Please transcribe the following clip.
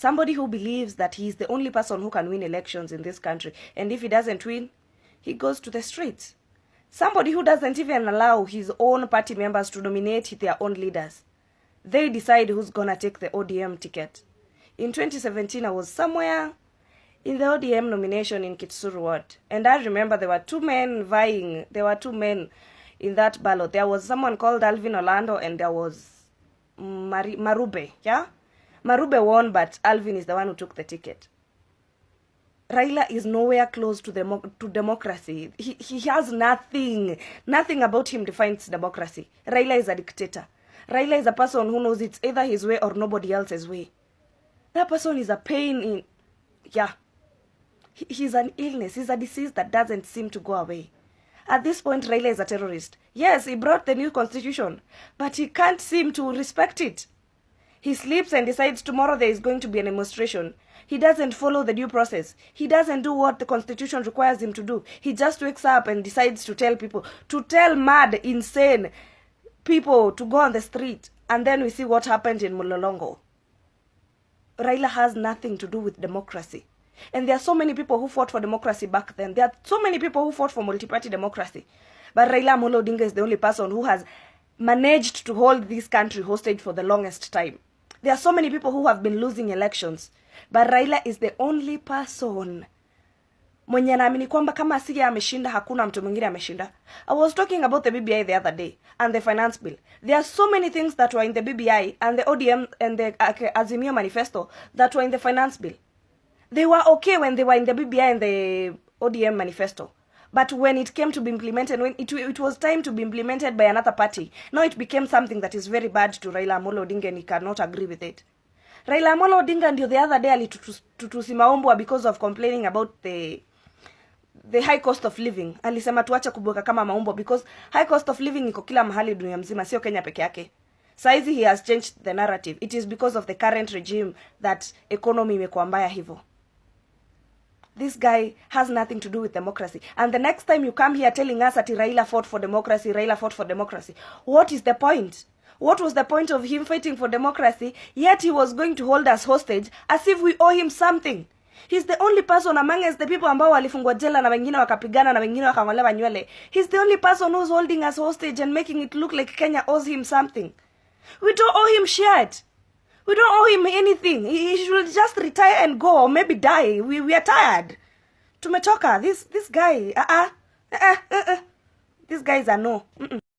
Somebody who believes that he is the only person who can win elections in this country. And if he doesn't win, he goes to the streets. Somebody who doesn't even allow his own party members to nominate their own leaders. They decide who's gonna take the ODM ticket. In 2017, I was somewhere in the ODM nomination in Kitsuru Ward. And I remember there were two men vying. There were two men in that ballot. There was someone called Alvin Orlando and there was Marube, yeah? Marube won, but Alvin is the one who took the ticket. Raila is nowhere close to democracy. He has nothing. Nothing about him defines democracy. Raila is a dictator. Raila is a person who knows it's either his way or nobody else's way. That person is a pain in... Yeah. He's an illness. He's a disease that doesn't seem to go away. At this point, Raila is a terrorist. Yes, he brought the new constitution, but he can't seem to respect it. He sleeps and decides tomorrow there is going to be a demonstration. He doesn't follow the due process. He doesn't do what the constitution requires him to do. He just wakes up and decides to tell people, to tell mad, insane people to go on the street. And then we see what happened in Mulolongo. Raila has nothing to do with democracy. And there are so many people who fought for democracy back then. There are so many people who fought for multi-party democracy. But Raila Amolo Odinga is the only person who has managed to hold this country hostage for the longest time. There are so many people who have been losing elections. But Raila is the only person mwenye naamini kwamba kama asiye ameshinda hakuna mtu mwingine ameshinda. I was talking about the BBI the other day and the finance bill. There are so many things that were in the BBI and the ODM and the Azimio manifesto that were in the finance bill. They were okay when they were in the BBI and the ODM manifesto. But when it came to be implemented, when it was time to be implemented by another party, now it became something that is very bad to Raila Amolo Odinga and he cannot agree with it. Raila Amolo Odinga ndio the other day alitutusi maombwa because of complaining about the high cost of living. Alisema tuache kuboka kama maombwa because high cost of living iko kila mahali dunia mzima, sio Kenya peke yake. Saizi he has changed the narrative. It is because of the current regime that economy imekuwa mbaya hivyo. This guy has nothing to do with democracy. And the next time you come here telling us that Raila fought for democracy, Raila fought for democracy, what is the point? What was the point of him fighting for democracy, yet he was going to hold us hostage as if we owe him something? He's the only person amongst the people ambao walifungwa jela na wengine wakapigana na wengine wakangolewa nywele. He's the only person who's holding us hostage and making it look like Kenya owes him something. We don't owe him shit. We don't owe him anything. He should just retire and go or maybe die. We are tired. Tumechoka. This guy. This guy is a no.